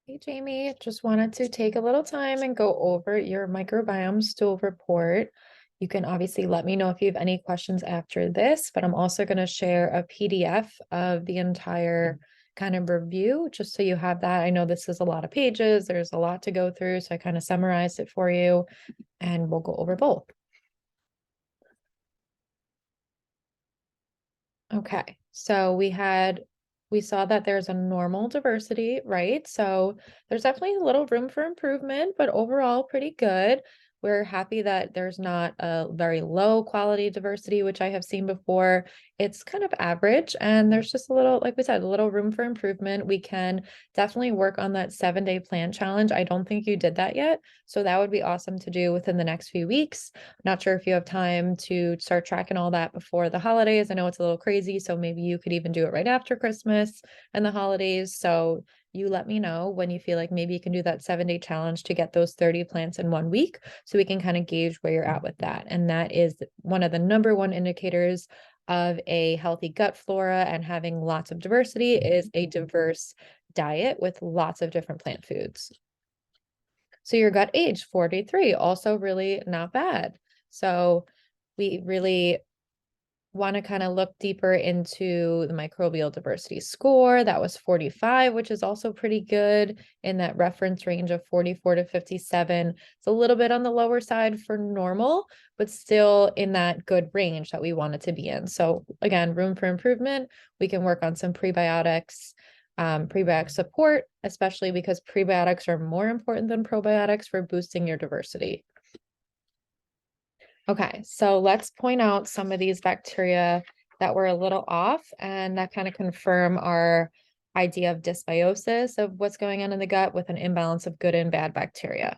Hey Jamie, just wanted to take a little time and go over your microbiome stool report. You can obviously let me know if you have any questions after this, but I'm also going to share a PDF of the entire kind of review just so you have that. I know this is a lot of pages, there's a lot to go through, so I kind of summarized it for you and we'll go over both. Okay, so we saw that there's a normal diversity, right? So there's definitely a little room for improvement, but overall pretty good. We're happy that there's not a very low quality diversity, which I have seen before. It's kind of average, and there's just a little, like we said, a little room for improvement. We can definitely work on that 7-day plant challenge. I don't think you did that yet, so that would be awesome to do within the next few weeks. Not sure if you have time to start tracking all that before the holidays. I know it's a little crazy, so maybe you could even do it right after Christmas and the holidays. So you let me know when you feel like maybe you can do that 7-day challenge to get those 30 plants in 1 week so we can kind of gauge where you're at with that. And that is one of the number one indicators of a healthy gut flora and having lots of diversity is a diverse diet with lots of different plant foods. So your gut age, 43, also really not bad. So we really want to kind of look deeper into the microbial diversity score. That was 45, which is also pretty good in that reference range of 44 to 57. It's a little bit on the lower side for normal, but still in that good range that we want it to be in. So again, room for improvement. We can work on some prebiotics, prebiotic support, especially because prebiotics are more important than probiotics for boosting your diversity. Okay, so let's point out some of these bacteria that were a little off and that kind of confirm our idea of dysbiosis of what's going on in the gut with an imbalance of good and bad bacteria.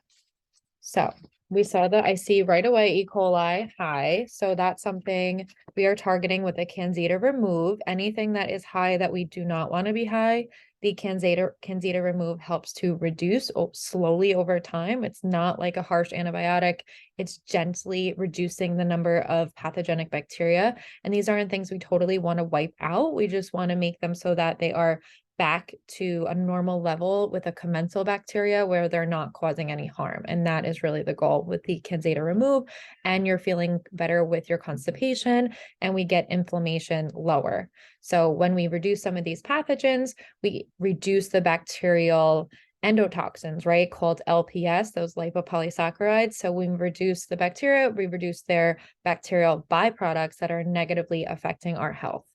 So we saw that I see right away E. coli high. So that's something we are targeting with a Candida remove. Anything that is high that we do not want to be high, the Candida remove helps to reduce slowly over time. It's not like a harsh antibiotic. It's gently reducing the number of pathogenic bacteria. And these aren't things we totally want to wipe out. We just want to make them so that they are back to a normal level with a commensal bacteria where they're not causing any harm. And that is really the goal with the Candida remove. And you're feeling better with your constipation and we get inflammation lower. So when we reduce some of these pathogens, we reduce the bacterial endotoxins, right? Called LPS, those lipopolysaccharides. So when we reduce the bacteria, we reduce their bacterial byproducts that are negatively affecting our health.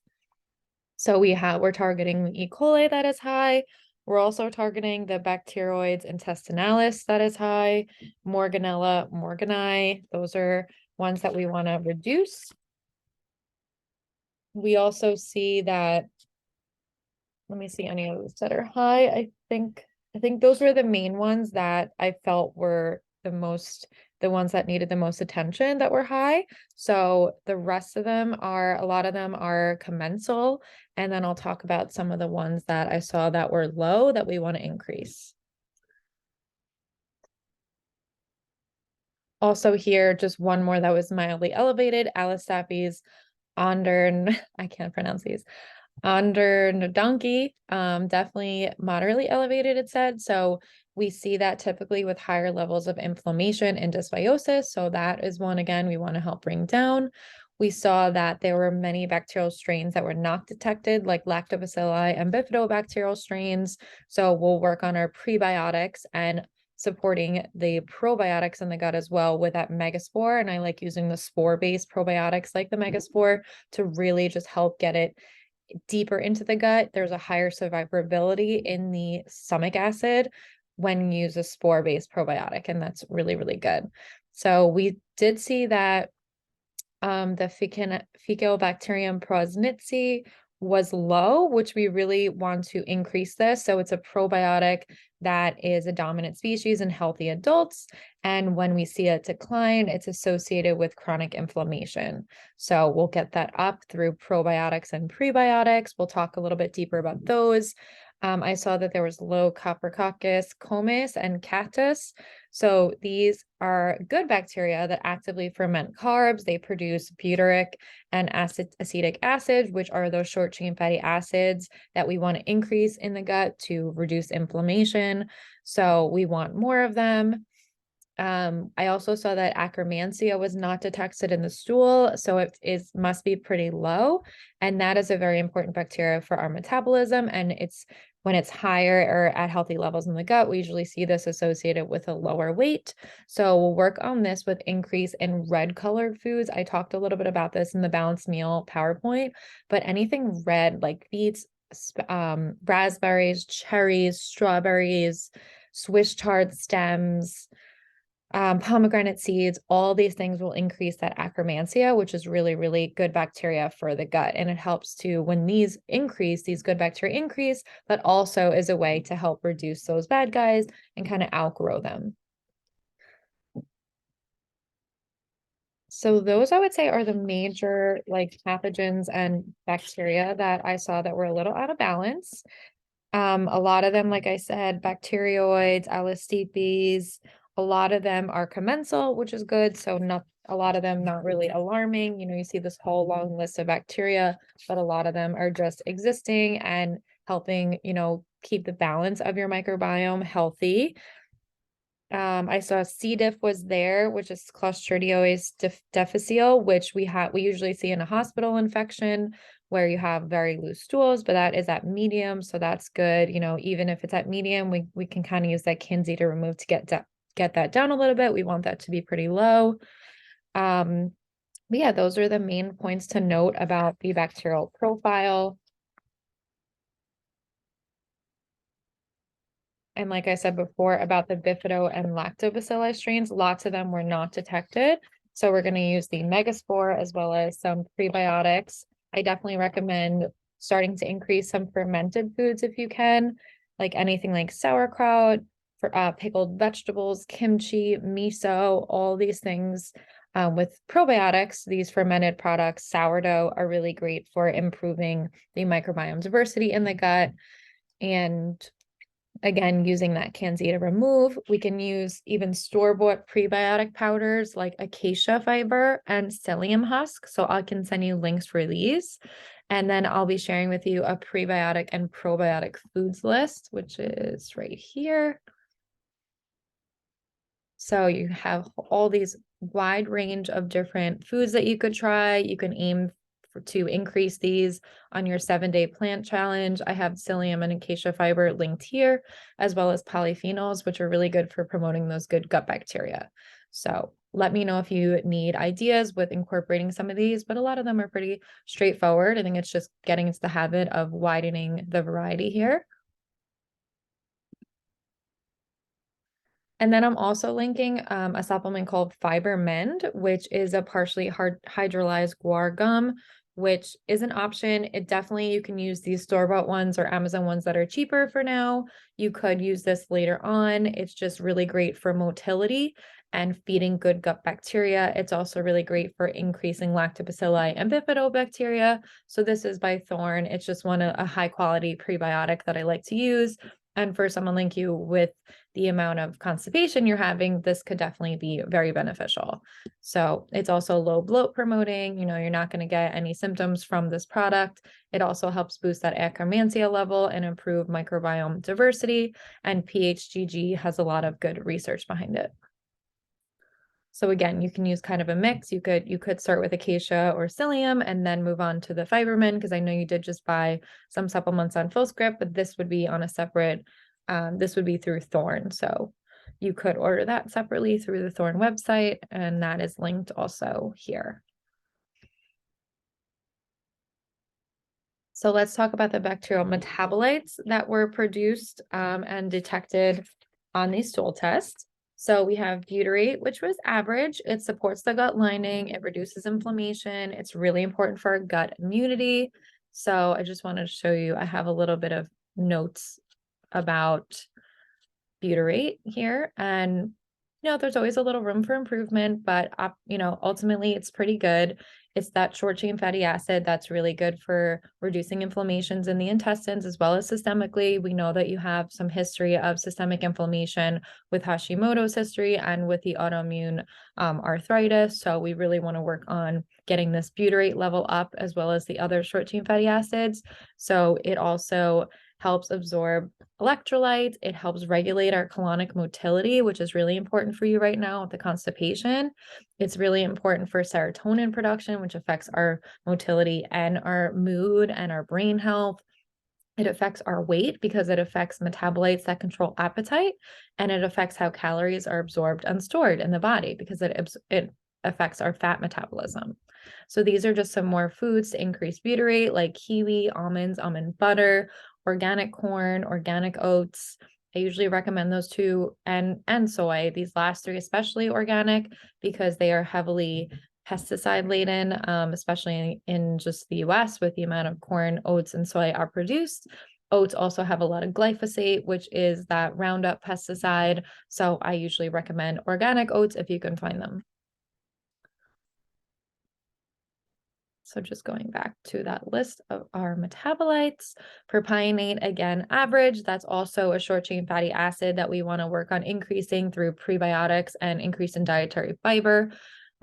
So we're targeting E. coli that is high. We're also targeting the Bacteroides intestinalis that is high, Morganella morgani. Those are ones that we want to reduce. We also see that, let me see any others that are high. I think those were the main ones that I felt were the ones that needed the most attention that were high. So the rest of them a lot of them are commensal. And then I'll talk about some of the ones that I saw that were low that we want to increase. Also here, just one more that was mildly elevated, Allostapes onder, I can't pronounce these, under donkey, definitely moderately elevated, it said. So we see that typically with higher levels of inflammation and dysbiosis. So that is one, again, we want to help bring down. We saw that there were many bacterial strains that were not detected, like lactobacilli and bifidobacterial strains. So we'll work on our prebiotics and supporting the probiotics in the gut as well with that megaspore. And I like using the spore-based probiotics like the megaspore to really just help get it deeper into the gut. There's a higher survivability in the stomach acid when you use a spore-based probiotic, and that's really, really good. So we did see that the Faecalibacterium prausnitzii was low, which we really want to increase this. So it's a probiotic that is a dominant species in healthy adults. And when we see a decline, it's associated with chronic inflammation. So we'll get that up through probiotics and prebiotics. We'll talk a little bit deeper about those. I saw that there was low Coprococcus comes and cactus. So these are good bacteria that actively ferment carbs. They produce butyric and acetic acid, which are those short chain fatty acids that we want to increase in the gut to reduce inflammation. So we want more of them. I also saw that Akkermansia was not detected in the stool, so it is must be pretty low. And that is a very important bacteria for our metabolism. And it's when it's higher or at healthy levels in the gut, we usually see this associated with a lower weight. So we'll work on this with increase in red colored foods. I talked a little bit about this in the balanced meal PowerPoint, but anything red like beets, raspberries, cherries, strawberries, Swiss chard stems, pomegranate seeds, all these things will increase that Akkermansia, which is really, really good bacteria for the gut. And it helps to, when these increase, these good bacteria increase, that also is a way to help reduce those bad guys and kind of outgrow them. So those I would say are the major like pathogens and bacteria that I saw that were a little out of balance. A lot of them, like I said, bacteroids, allostipes, a lot of them are commensal, which is good. So not a lot of them not really alarming. You know, you see this whole long list of bacteria, but a lot of them are just existing and helping, you know, keep the balance of your microbiome healthy. I saw C. diff was there, which is Clostridioides difficile, which we usually see in a hospital infection where you have very loose stools, but that is at medium, so that's good. You know, even if it's at medium, we can kind of use that Kinsey remove to get that down a little bit. We want that to be pretty low. But yeah, those are the main points to note about the bacterial profile. And like I said before about the bifido and lactobacilli strains, lots of them were not detected. So we're going to use the megaspore as well as some prebiotics. I definitely recommend starting to increase some fermented foods if you can, like anything like sauerkraut, for pickled vegetables, kimchi, miso, all these things. With probiotics, these fermented products, sourdough, are really great for improving the microbiome diversity in the gut. And again, using that Candida remove, we can use even store-bought prebiotic powders like acacia fiber and psyllium husk. So I can send you links for these. And then I'll be sharing with you a prebiotic and probiotic foods list, which is right here. So you have all these wide range of different foods that you could try. You can aim to increase these on your 7-day plant challenge. I have psyllium and acacia fiber linked here, as well as polyphenols, which are really good for promoting those good gut bacteria. So let me know if you need ideas with incorporating some of these, but a lot of them are pretty straightforward. I think it's just getting into the habit of widening the variety here. And then I'm also linking a supplement called Fiber Mend, which is a partially hydrolyzed guar gum, which is an option. It definitely, you can use these store-bought ones or Amazon ones that are cheaper for now. You could use this later on. It's just really great for motility and feeding good gut bacteria. It's also really great for increasing lactobacilli and bifidobacteria. So this is by Thorne. It's just a high quality prebiotic that I like to use. And for someone like you with the amount of constipation you're having, this could definitely be very beneficial. So it's also low bloat promoting. You know, you're not going to get any symptoms from this product. It also helps boost that Akkermansia level and improve microbiome diversity. And PHGG has a lot of good research behind it. So again, you can use kind of a mix. You could start with acacia or psyllium and then move on to the fiberman, because I know you did just buy some supplements on Fullscript, but this would be on a separate, this would be through Thorne. So you could order that separately through the Thorne website, and that is linked also here. So let's talk about the bacterial metabolites that were produced and detected on these stool tests. So we have butyrate, which was average. It supports the gut lining. It reduces inflammation. It's really important for our gut immunity. So I just wanted to show you, I have a little bit of notes about butyrate here. And, you know, there's always a little room for improvement, but, you know, ultimately it's pretty good. It's that short chain fatty acid that's really good for reducing inflammations in the intestines as well as systemically. We know that you have some history of systemic inflammation with Hashimoto's history and with the autoimmune arthritis. So we really want to work on getting this butyrate level up as well as the other short chain fatty acids. So it also helps absorb electrolytes. It helps regulate our colonic motility, which is really important for you right now with the constipation. It's really important for serotonin production, which affects our motility and our mood and our brain health. It affects our weight because it affects metabolites that control appetite, and it affects how calories are absorbed and stored in the body because it affects our fat metabolism. So these are just some more foods to increase butyrate, like kiwi, almonds, almond butter, organic corn, organic oats. I usually recommend those two, and soy. These last three, especially organic, because they are heavily pesticide laden, especially in just the US with the amount of corn, oats, and soy are produced. Oats also have a lot of glyphosate, which is that Roundup pesticide. So I usually recommend organic oats if you can find them. So just going back to that list of our metabolites, propionate, again, average, that's also a short chain fatty acid that we want to work on increasing through prebiotics and increase in dietary fiber.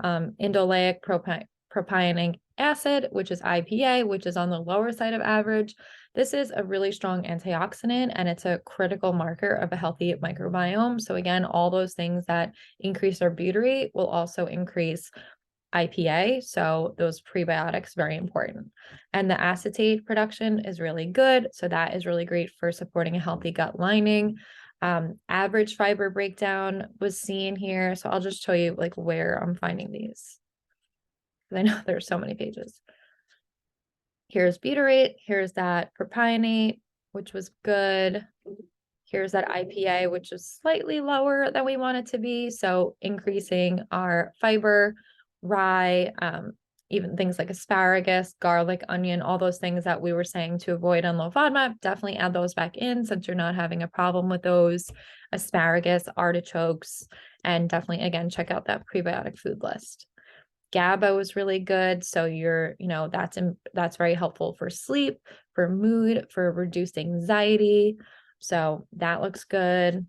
Indoleic propionic acid, which is IPA, which is on the lower side of average. This is a really strong antioxidant and it's a critical marker of a healthy microbiome. So again, all those things that increase our butyrate will also increase IPA. So those prebiotics, very important. And the acetate production is really good. So that is really great for supporting a healthy gut lining. Average fiber breakdown was seen here. So I'll just show you like where I'm finding these. I know there's so many pages. Here's butyrate. Here's that propionate, which was good. Here's that IPA, which is slightly lower than we want it to be. So increasing our fiber, rye, even things like asparagus, garlic, onion, all those things that we were saying to avoid on low FODMAP, definitely add those back in since you're not having a problem with those. Asparagus, artichokes, and definitely, again, check out that prebiotic food list. GABA was really good. So that's very helpful for sleep, for mood, for reduced anxiety. So that looks good.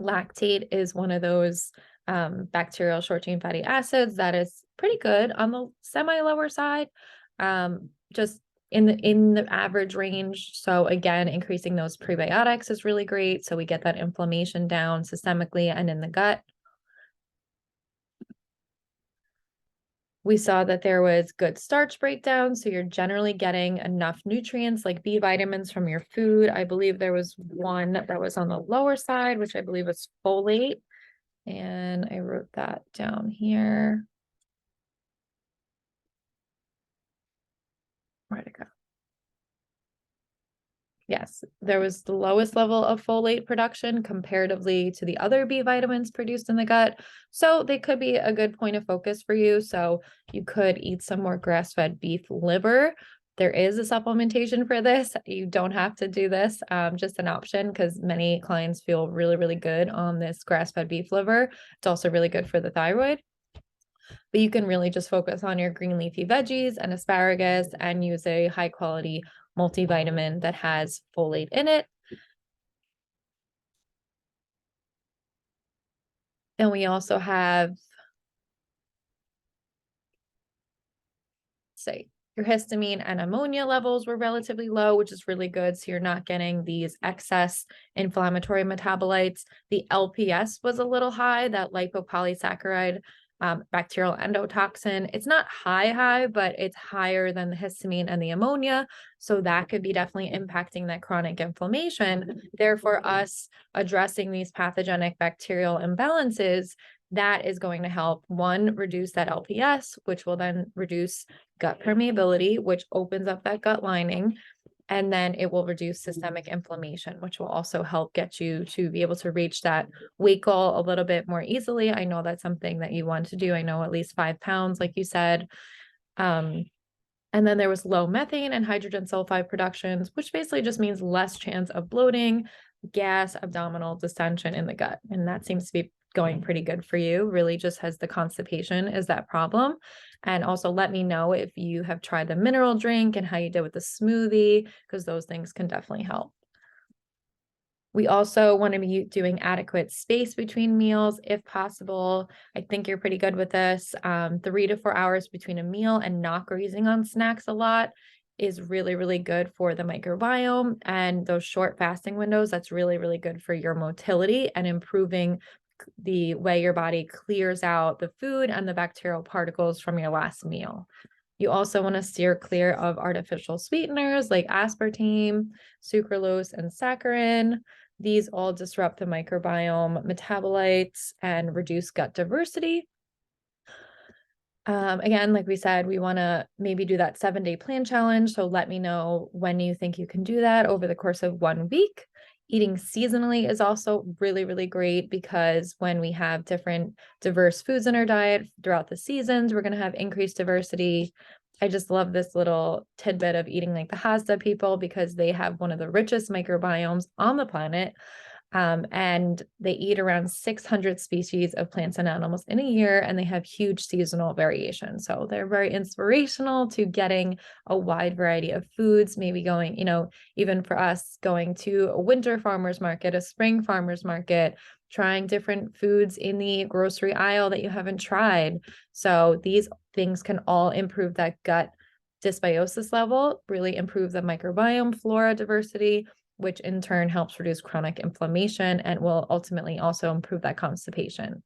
Lactate is one of those bacterial short chain fatty acids that is pretty good on the semi lower side, just in the average range. So again, increasing those prebiotics is really great. So we get that inflammation down systemically and in the gut. We saw that there was good starch breakdown. So you're generally getting enough nutrients like B vitamins from your food. I believe there was one that was on the lower side, which I believe was folate. And I wrote that down here. Where'd it go? Yes, there was the lowest level of folate production comparatively to the other B vitamins produced in the gut. So they could be a good point of focus for you. So you could eat some more grass-fed beef liver. There is a supplementation for this. You don't have to do this, just an option because many clients feel really, really good on this grass-fed beef liver. It's also really good for the thyroid. But you can really just focus on your green leafy veggies and asparagus and use a high quality multivitamin that has folate in it. And we also have, say, your histamine and ammonia levels were relatively low, which is really good. So you're not getting these excess inflammatory metabolites. The LPS was a little high, that lipopolysaccharide bacterial endotoxin. It's not high, but it's higher than the histamine and the ammonia. So that could be definitely impacting that chronic inflammation. Therefore, us addressing these pathogenic bacterial imbalances, that is going to help, one, reduce that LPS, which will then reduce gut permeability, which opens up that gut lining. And then it will reduce systemic inflammation, which will also help get you to be able to reach that weight goal a little bit more easily. I know that's something that you want to do. I know at least 5 pounds, like you said. And then there was low methane and hydrogen sulfide productions, which basically just means less chance of bloating, gas, abdominal distension in the gut. And that seems to be going pretty good for you. Really just has the constipation is that problem. And also let me know if you have tried the mineral drink and how you did with the smoothie, because those things can definitely help. We also want to be doing adequate space between meals if possible. I think you're pretty good with this. 3 to 4 hours between a meal and not grazing on snacks a lot is really, really good for the microbiome. And those short fasting windows, that's really, really good for your motility and improving the way your body clears out the food and the bacterial particles from your last meal. You also want to steer clear of artificial sweeteners like aspartame, sucralose, and saccharin. These all disrupt the microbiome metabolites and reduce gut diversity. Again, like we said, we want to maybe do that 7-day plan challenge. So let me know when you think you can do that over the course of 1 week. Eating seasonally is also really, really great because when we have different diverse foods in our diet throughout the seasons, we're going to have increased diversity. I just love this little tidbit of eating like the Hazda people because they have one of the richest microbiomes on the planet. And they eat around 600 species of plants and animals in a year, and they have huge seasonal variation. So they're very inspirational to getting a wide variety of foods, maybe going, even for us, going to a winter farmer's market, a spring farmer's market, trying different foods in the grocery aisle that you haven't tried. So these things can all improve that gut dysbiosis level, really improve the microbiome flora diversity, which in turn helps reduce chronic inflammation and will ultimately also improve that constipation.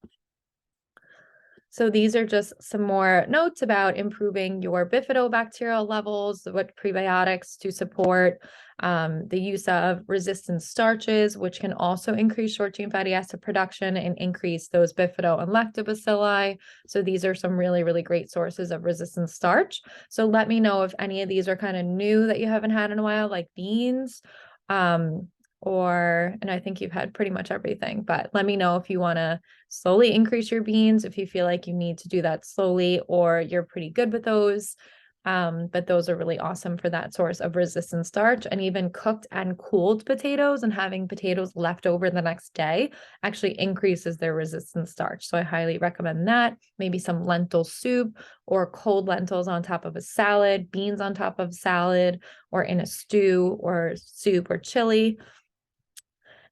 So these are just some more notes about improving your bifidobacterial levels, what prebiotics to support, the use of resistant starches, which can also increase short chain fatty acid production and increase those bifido and lactobacilli. So these are some really, really great sources of resistant starch. So let me know if any of these are kind of new that you haven't had in a while, like beans, and I think you've had pretty much everything, but let me know if you want to slowly increase your beans, if you feel like you need to do that slowly, or you're pretty good with those. But those are really awesome for that source of resistant starch. And even cooked and cooled potatoes and having potatoes left over the next day actually increases their resistant starch. So I highly recommend that. Maybe some lentil soup or cold lentils on top of a salad, beans on top of salad, or in a stew or soup or chili.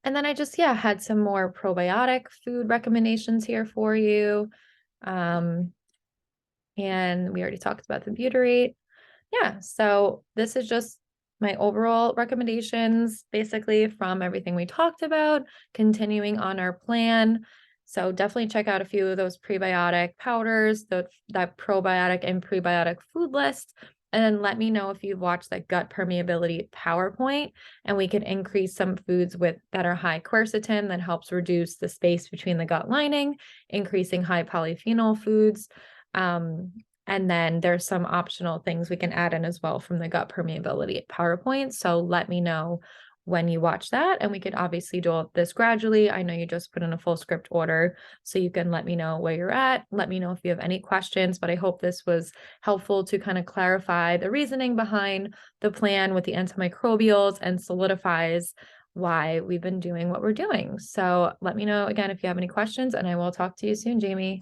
And then I just, had some more probiotic food recommendations here for you. And we already talked about the butyrate. Yeah, so this is just my overall recommendations, basically from everything we talked about, continuing on our plan. So definitely check out a few of those prebiotic powders, that probiotic and prebiotic food list. And then let me know if you've watched that gut permeability PowerPoint, and we can increase some foods that are high quercetin that helps reduce the space between the gut lining, increasing high polyphenol foods. And then there's some optional things we can add in as well from the gut permeability PowerPoint. So let me know when you watch that, and we could obviously do this gradually. I know you just put in a full script order, so you can let me know where you're at. Let me know if you have any questions, but I hope this was helpful to kind of clarify the reasoning behind the plan with the antimicrobials and solidifies why we've been doing what we're doing. So let me know again if you have any questions, and I will talk to you soon, Jamie.